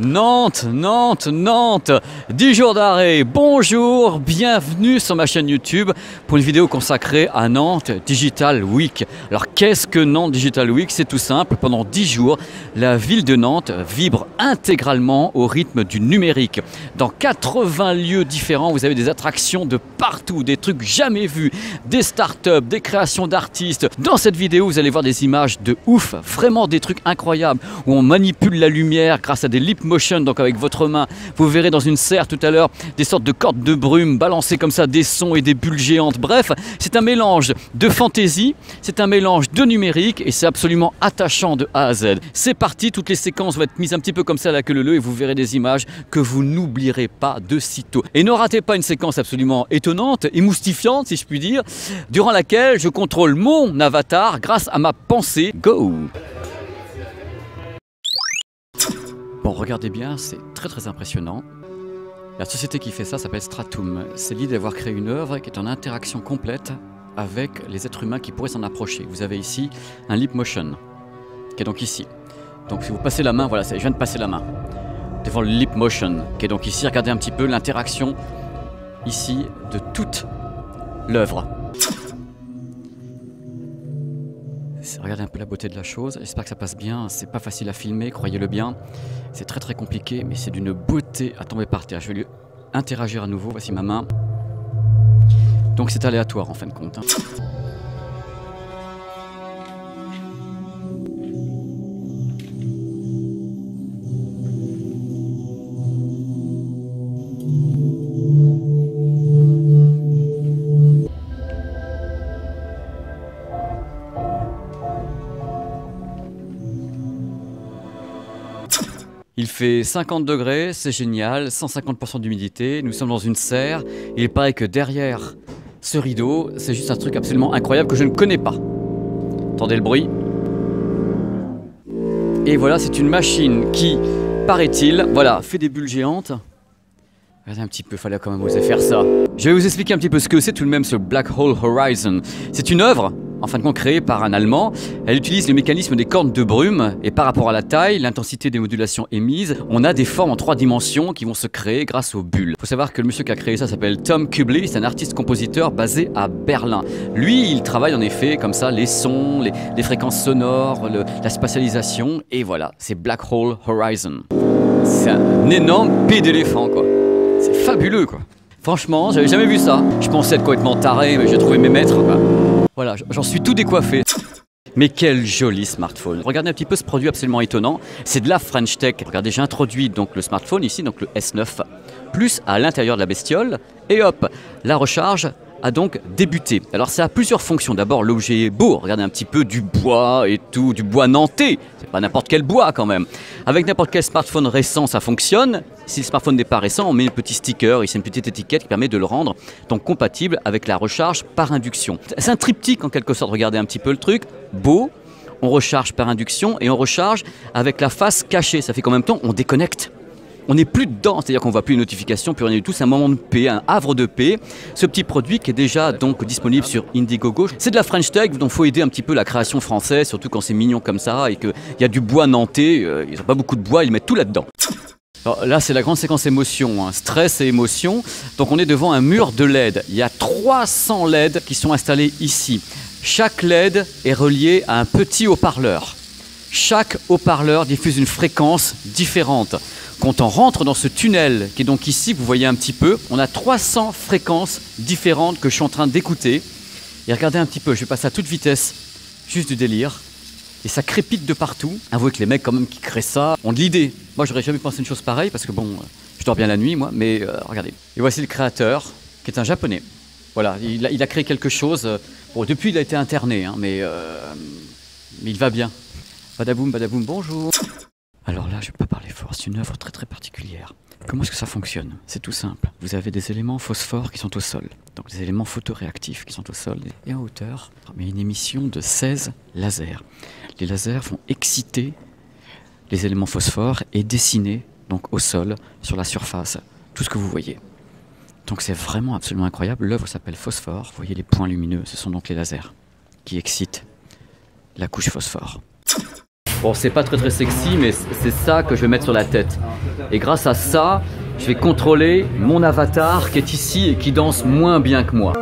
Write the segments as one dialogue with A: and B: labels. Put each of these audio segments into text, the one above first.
A: Nantes, Nantes, Nantes, 10 jours d'arrêt, bonjour, bienvenue sur ma chaîne YouTube pour une vidéo consacrée à Nantes Digital Week. Alors qu'est-ce que Nantes Digital Week? C'est tout simple, pendant 10 jours, la ville de Nantes vibre intégralement au rythme du numérique. Dans 80 lieux différents, vous avez des attractions de partout, des trucs jamais vus, des startups, des créations d'artistes. Dans cette vidéo, vous allez voir des images de ouf, vraiment des trucs incroyables, où on manipule la lumière grâce à des lip motion, donc avec votre main. Vous verrez dans une serre tout à l'heure des sortes de cordes de brume balancées comme ça, des sons et des bulles géantes. Bref, c'est un mélange de fantaisie, c'est un mélange de numérique et c'est absolument attachant de A à Z. C'est parti, toutes les séquences vont être mises un petit peu comme ça à la queue leu et vous verrez des images que vous n'oublierez pas de sitôt. Et ne ratez pas une séquence absolument étonnante, émoustifiante si je puis dire, durant laquelle je contrôle mon avatar grâce à ma pensée. Go! Bon, regardez bien, c'est très impressionnant. La société qui fait ça s'appelle Stratum. C'est l'idée d'avoir créé une œuvre qui est en interaction complète avec les êtres humains qui pourraient s'en approcher. Vous avez ici un lip motion, qui est donc ici. Donc si vous passez la main, voilà, je viens de passer la main devant le lip motion, qui est donc ici. Regardez un petit peu l'interaction ici de toute l'œuvre. Regardez un peu la beauté de la chose, j'espère que ça passe bien, c'est pas facile à filmer, croyez-le bien. C'est très compliqué, mais c'est d'une beauté à tomber par terre. Je vais lui interagir à nouveau, voici ma main. Donc c'est aléatoire en fin de compte. Hein. Il fait 50 degrés, c'est génial, 150% d'humidité, nous sommes dans une serre, et il paraît que derrière ce rideau, c'est juste un truc absolument incroyable que je ne connais pas. Entendez le bruit? Et voilà, c'est une machine qui, paraît-il, voilà, fait des bulles géantes. Regardez un petit peu, fallait quand même oser faire ça. Je vais vous expliquer un petit peu ce que c'est tout de même ce Black Hole Horizon. C'est une œuvre, en fin de compte créée par un Allemand. Elle utilise le mécanisme des cordes de brume et par rapport à la taille, l'intensité des modulations émises, on a des formes en 3 dimensions qui vont se créer grâce aux bulles. Il faut savoir que le monsieur qui a créé ça s'appelle Tom Kubley, c'est un artiste-compositeur basé à Berlin. Lui, il travaille en effet comme ça, les sons, les fréquences sonores, la spatialisation et voilà, c'est Black Hole Horizon. C'est un énorme pied d'éléphant quoi. C'est fabuleux quoi. Franchement, j'avais jamais vu ça. Je pensais être complètement taré, mais j'ai trouvé mes maîtres quoi. Voilà, j'en suis tout décoiffé. Mais quel joli smartphone. Regardez un petit peu ce produit absolument étonnant. C'est de la French Tech. Regardez, j'ai introduit donc le smartphone ici, donc le S9, plus à l'intérieur de la bestiole. Et hop, la recharge a donc débuté. Alors ça a plusieurs fonctions. D'abord, l'objet est beau. Regardez un petit peu du bois et tout, du bois nantais. C'est pas n'importe quel bois quand même. Avec n'importe quel smartphone récent, ça fonctionne. Si le smartphone n'est pas récent, on met un petit sticker, ici une petite étiquette qui permet de le rendre donc compatible avec la recharge par induction. C'est un triptyque en quelque sorte. Regardez un petit peu le truc. Beau, on recharge par induction et on recharge avec la face cachée. Ça fait qu'en même temps, on déconnecte. On n'est plus dedans, c'est-à-dire qu'on ne voit plus une notification, puis on est tous un moment de paix, un havre de paix. Ce petit produit qui est déjà donc disponible sur Indiegogo. C'est de la French Tech, donc il faut aider un petit peu la création française, surtout quand c'est mignon comme ça et qu'il y a du bois nantais. Ils n'ont pas beaucoup de bois, ils mettent tout là-dedans. Alors là, c'est la grande séquence émotion, hein. Stress et émotion. Donc on est devant un mur de LED. Il y a 300 LED qui sont installés ici. Chaque LED est relié à un petit haut-parleur. Chaque haut-parleur diffuse une fréquence différente. Quand on rentre dans ce tunnel, qui est donc ici, vous voyez un petit peu, on a 300 fréquences différentes que je suis en train d'écouter. Et regardez un petit peu, je vais passer à toute vitesse, juste du délire. Et ça crépite de partout. Avouez que les mecs quand même qui créent ça ont de l'idée. Moi, j'aurais jamais pensé une chose pareille, parce que bon, je dors bien la nuit, moi, mais regardez. Et voici le créateur, qui est un japonais. Voilà, il a créé quelque chose. Bon, depuis, il a été interné, hein, mais il va bien. Badaboum, badaboum, bonjour. Alors là, je ne vais pas parler fort, c'est une œuvre très particulière. Comment est-ce que ça fonctionne? C'est tout simple. Vous avez des éléments phosphore qui sont au sol, donc des éléments photoréactifs qui sont au sol et en hauteur, mais une émission de 16 lasers. Les lasers vont exciter les éléments phosphore et dessiner donc au sol, sur la surface, tout ce que vous voyez. Donc c'est vraiment absolument incroyable. L'œuvre s'appelle Phosphore. Vous voyez les points lumineux, ce sont donc les lasers qui excitent la couche phosphore. Bon, c'est pas très sexy, mais c'est ça que je vais mettre sur la tête. Et grâce à ça, je vais contrôler mon avatar qui est ici et qui danse moins bien que moi.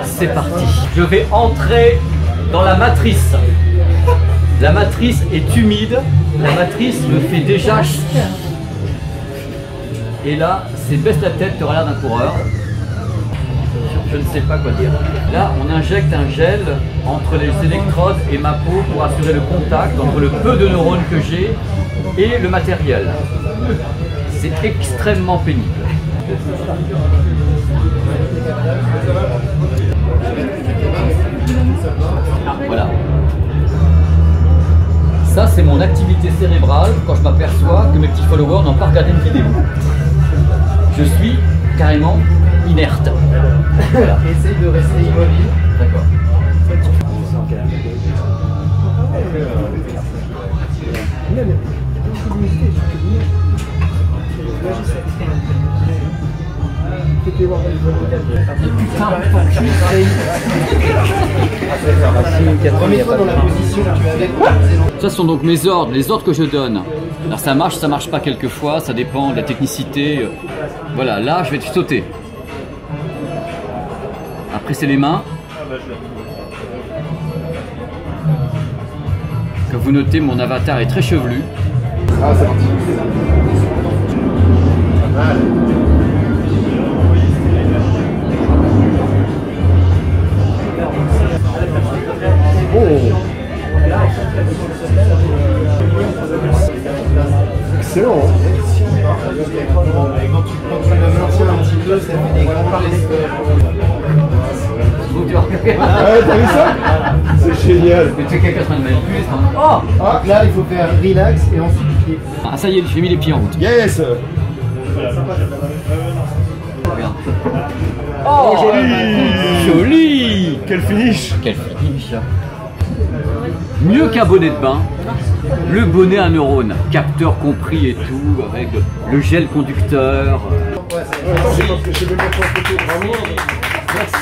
A: C'est parti. Je vais entrer dans la matrice. La matrice est humide. La matrice me fait déjà... Et là, c'est baisse la tête, tu auras l'air d'un coureur. Je ne sais pas quoi dire. Là, on injecte un gel entre les électrodes et ma peau pour assurer le contact entre le peu de neurones que j'ai et le matériel. C'est extrêmement pénible. Ah, voilà. Ça, c'est mon activité cérébrale quand je m'aperçois que mes petits followers n'ont pas regardé une vidéo. Je suis carrément inerte. Voilà.
B: Essaye de rester immobile.
A: D'accord.
B: Remets-toi dans la position que tu avais.
A: Ça sont donc mes ordres, les ordres que je donne. Alors ça marche pas quelquefois, ça dépend de la technicité. Voilà, là je vais te sauter. Après c'est les mains. Comme vous notez, mon avatar est très chevelu.
B: Ah, c'est parti. Pas mal. Excellent. Quand tu maintiens un petit peu, ça fait des grands parler.
A: Ouais,
B: t'as vu ça? C'est génial.
A: Mais tu sais quelqu'un en train de manipuler, ça. Oh!
B: Ah, là, il faut faire relax et ensuite du pied.
A: Ah ça y est, j'ai mis les pieds en route.
B: Yes.
A: Regarde. Oh, joli! Joli!
B: Quel finish!
A: Quel finish! Mieux qu'un bonnet de bain, le bonnet à neurones, capteur compris et tout, avec le gel conducteur.
B: C'est parce que je vais mettre en photo. Bravo!
A: Merci!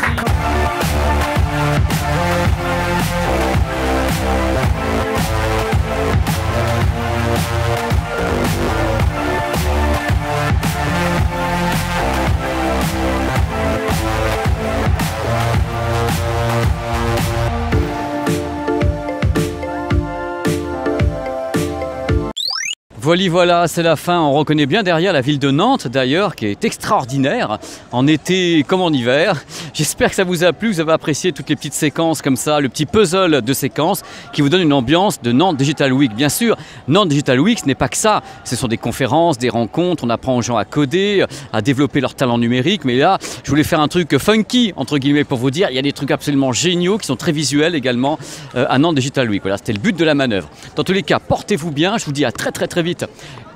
A: Voilà, c'est la fin. On reconnaît bien derrière la ville de Nantes d'ailleurs, qui est extraordinaire, en été comme en hiver. J'espère que ça vous a plu, vous avez apprécié toutes les petites séquences comme ça, le petit puzzle de séquences qui vous donne une ambiance de Nantes Digital Week. Bien sûr, Nantes Digital Week, ce n'est pas que ça. Ce sont des conférences, des rencontres, on apprend aux gens à coder, à développer leur talent numérique. Mais là, je voulais faire un truc funky, entre guillemets, pour vous dire, il y a des trucs absolument géniaux qui sont très visuels également à Nantes Digital Week. Voilà, c'était le but de la manœuvre. Dans tous les cas, portez-vous bien. Je vous dis à très vite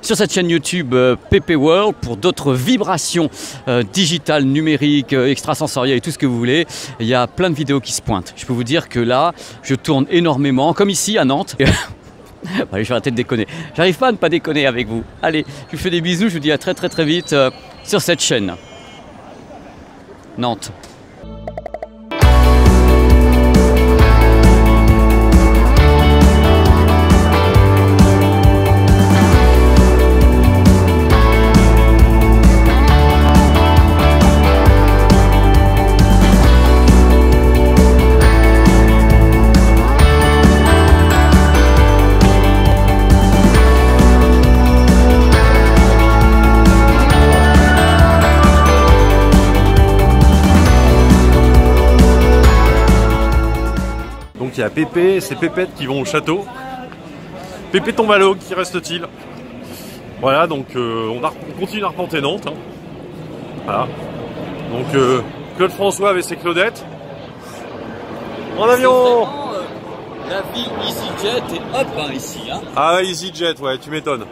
A: sur cette chaîne YouTube PP World pour d'autres vibrations digitales, numériques, extrasensorielles et tout ce que vous voulez. Il y a plein de vidéos qui se pointent. Je peux vous dire que là, je tourne énormément, comme ici à Nantes. Allez, je vais arrêter de déconner. J'arrive pas à ne pas déconner avec vous. Allez, je vous fais des bisous. Je vous dis à très vite sur cette chaîne. Nantes.
C: Il y a Pépé et ses pépettes qui vont au château. Pépé tombe à l'eau, qui reste-t-il? Voilà, donc on continue à arpenter Nantes. Hein. Voilà. Donc Claude François avec ses Claudettes. En avion.
A: La vie EasyJet est hop hein, ici. Hein.
C: Ah EasyJet, ouais, tu m'étonnes.